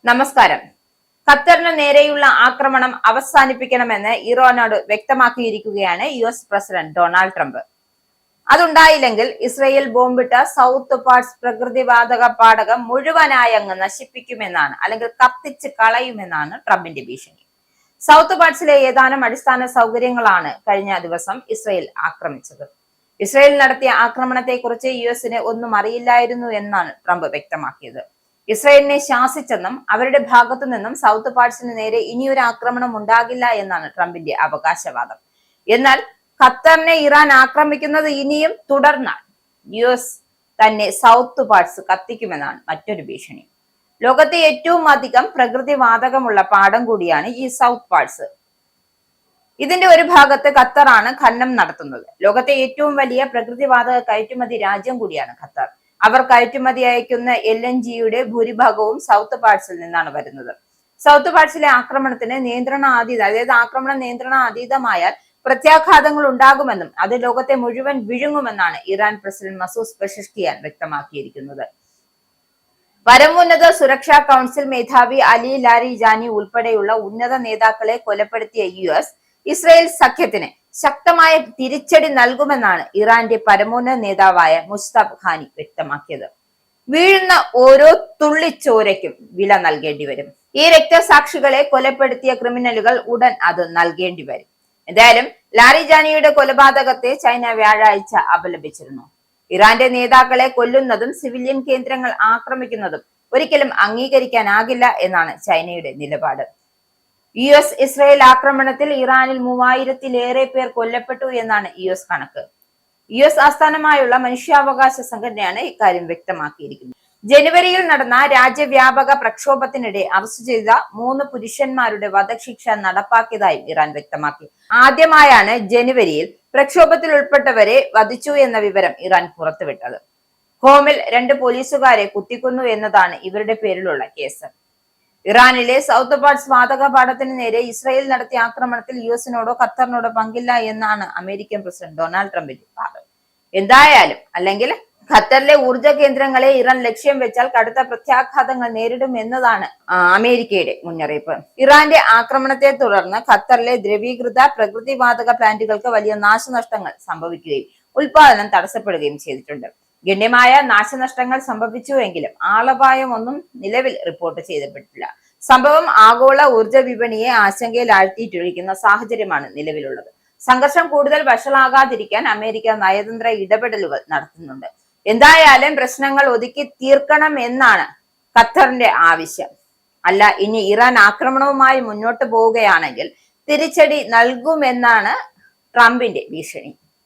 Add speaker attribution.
Speaker 1: നമസ്കാരം. ഖത്തറിന് നേരെയുള്ള ആക്രമണം അവസാനിപ്പിക്കണമെന്ന് ഇറാനോട് വ്യക്തമാക്കിയിരിക്കുകയാണ് US പ്രസിഡന്റ് ഡൊണാൾഡ് ട്രംപ്. അതുണ്ടായില്ലെങ്കിൽ ഇസ്രയേൽ ബോംബിട്ട സൗത്ത് പാർട്സ് പ്രകൃതിവാതക പാടകം മുഴുവനായി അങ്ങ് നശിപ്പിക്കുമെന്നാണ്, അല്ലെങ്കിൽ കത്തിച്ച് കളയുമെന്നാണ് ട്രംപിന്റെ ഭീഷണി. സൗത്ത് പാർട്സിലെ ഏതാനും അടിസ്ഥാന സൗകര്യങ്ങളാണ് കഴിഞ്ഞ ദിവസം ഇസ്രയേൽ ആക്രമിച്ചത്. ഇസ്രയേൽ നടത്തിയ ആക്രമണത്തെക്കുറിച്ച് US ഒന്നും അറിയില്ലായിരുന്നു എന്നാണ് ട്രംപ് വ്യക്തമാക്കിയത്. ഇസ്രയേലിനെ ശാസിച്ചെന്നും അവരുടെ ഭാഗത്തു നിന്നും സൗത്ത് പാർട്സിന് നേരെ ഇനിയൊരു ആക്രമണം ഉണ്ടാകില്ല എന്നാണ് ട്രംപിന്റെ അവകാശവാദം. എന്നാൽ ഖത്തറിനെ ഇറാൻ ആക്രമിക്കുന്നത് ഇനിയും തുടർന്നാൽ US തന്നെ സൗത്ത് പാർട്സ് കത്തിക്കുമെന്നാണ് മറ്റൊരു ഭീഷണി. ലോകത്തെ ഏറ്റവും അധികം പ്രകൃതിവാതകമുള്ള പാടം കൂടിയാണ് ഈ സൗത്ത് പാർട്സ്. ഇതിന്റെ ഒരു ഭാഗത്ത് ഖത്തറാണ് ഖനനം നടത്തുന്നത്. ലോകത്തെ ഏറ്റവും വലിയ പ്രകൃതിവാതക കയറ്റുമതി രാജ്യം കൂടിയാണ് ഖത്തർ. അവർ കയറ്റുമതി അയക്കുന്ന LNGയുടെ ഭൂരിഭാഗവും സൗത്ത് പാർട്സിൽ നിന്നാണ് വരുന്നത്. സൗത്ത് പാർട്സിലെ ആക്രമണത്തിന് ആക്രമണം നിയന്ത്രണാതീതമായാൽ പ്രത്യാഘാതങ്ങൾ ഉണ്ടാകുമെന്നും അത് ലോകത്തെ മുഴുവൻ വിഴുങ്ങുമെന്നാണ് ഇറാൻ പ്രസിഡന്റ് മസൂദ് പെസഷ്കിയാൻ വ്യക്തമാക്കിയിരിക്കുന്നത്. പരമോന്നത സുരക്ഷാ കൗൺസിൽ മേധാവി അലി ലാരിജാനി ഉൾപ്പെടെയുള്ള ഉന്നത നേതാക്കളെ കൊലപ്പെടുത്തിയ US ഇസ്രയേൽ സഖ്യത്തിന് ശക്തമായ തിരിച്ചടി നൽകുമെന്നാണ് ഇറാന്റെ പരമോന്നത നേതാവായ മുസ്തഫ ഖാനി വ്യക്തമാക്കിയത്. വീഴുന്ന ഓരോ തുള്ളിച്ചോരയ്ക്കും വില നൽകേണ്ടി വരും. ഈ രക്തസാക്ഷികളെ കൊലപ്പെടുത്തിയ ക്രിമിനലുകൾ ഉടൻ അത് നൽകേണ്ടി വരും. എന്തായാലും ലാരിജാനിയുടെ കൊലപാതകത്തെ ചൈന വ്യാഴാഴ്ച അപലപിച്ചിരുന്നു. ഇറാന്റെ നേതാക്കളെ കൊല്ലുന്നതും സിവിലിയൻ കേന്ദ്രങ്ങൾ ആക്രമിക്കുന്നതും ഒരിക്കലും അംഗീകരിക്കാനാകില്ല എന്നാണ് ചൈനയുടെ നിലപാട്. US ഇസ്രയേൽ ആക്രമണത്തിൽ ഇറാനിൽ 3000-ലേറെ പേർ കൊല്ലപ്പെട്ടു എന്നാണ് US കണക്ക്. US ആസ്ഥാനമായുള്ള മനുഷ്യാവകാശ സംഘടനയാണ് ഇക്കാര്യം വ്യക്തമാക്കിയിരിക്കുന്നത്. ജനുവരിയിൽ നടന്ന രാജ്യവ്യാപക പ്രക്ഷോഭത്തിനിടെ അറസ്റ്റ് ചെയ്ത 3 പുരുഷന്മാരുടെ വധശിക്ഷ നടപ്പാക്കിയതായും ഇറാൻ വ്യക്തമാക്കി. ആദ്യമായാണ് ജനുവരിയിൽ പ്രക്ഷോഭത്തിൽ ഉൾപ്പെട്ടവരെ വധിച്ചു എന്ന വിവരം ഇറാൻ പുറത്തുവിട്ടത്. ഹോമിൽ 2 പോലീസുകാരെ കുത്തിക്കൊന്നു എന്നതാണ് ഇവരുടെ പേരിലുള്ള കേസ്. ഇറാനിലെ സൗത്ത് പാർട്സ് വാതക പാടത്തിന് നേരെ ഇസ്രയേൽ നടത്തിയ ആക്രമണത്തിൽ US ഖത്തറിനോടോ പങ്കില്ല എന്നാണ് അമേരിക്കൻ പ്രസിഡന്റ് ഡൊണാൾഡ് ട്രംപിന്റെ വാദം. എന്തായാലും അല്ലെങ്കിൽ ഖത്തറിലെ ഊർജ കേന്ദ്രങ്ങളെ ഇറാൻ ലക്ഷ്യം വെച്ചാൽ കടുത്ത പ്രത്യാഘാതങ്ങൾ നേരിടും എന്നതാണ് അമേരിക്കയുടെ മുന്നറിയിപ്പ്. ഇറാന്റെ ആക്രമണത്തെ തുടർന്ന് ഖത്തറിലെ ദ്രവീകൃത പ്രകൃതിവാതക പ്ലാന്റുകൾക്ക് വലിയ നാശനഷ്ടങ്ങൾ സംഭവിക്കുകയും ഉൽപാദനം തടസ്സപ്പെടുകയും ചെയ്തിട്ടുണ്ട്. ഗണ്യമായ നാശനഷ്ടങ്ങൾ സംഭവിച്ചുവെങ്കിലും ആളപായമൊന്നും നിലവിൽ റിപ്പോർട്ട് ചെയ്യപ്പെട്ടില്ല. സംഭവം ആഗോള ഊർജ വിപണിയെ ആശങ്കയിൽ ആഴ്ത്തിയിട്ടിരിക്കുന്ന സാഹചര്യമാണ് നിലവിലുള്ളത്. സംഘർഷം കൂടുതൽ വഷളാകാതിരിക്കാൻ അമേരിക്ക നയതന്ത്ര ഇടപെടലുകൾ നടത്തുന്നുണ്ട്. എന്തായാലും പ്രശ്നങ്ങൾ ഒതുക്കി തീർക്കണം എന്നാണ് ഖത്തറിന്റെ ആവശ്യം. അല്ല, ഇനി ഇറാൻ ആക്രമണവുമായി മുന്നോട്ട് പോവുകയാണെങ്കിൽ തിരിച്ചടി നൽകുമെന്നാണ് ട്രംപിന്റെ ഭീഷണി.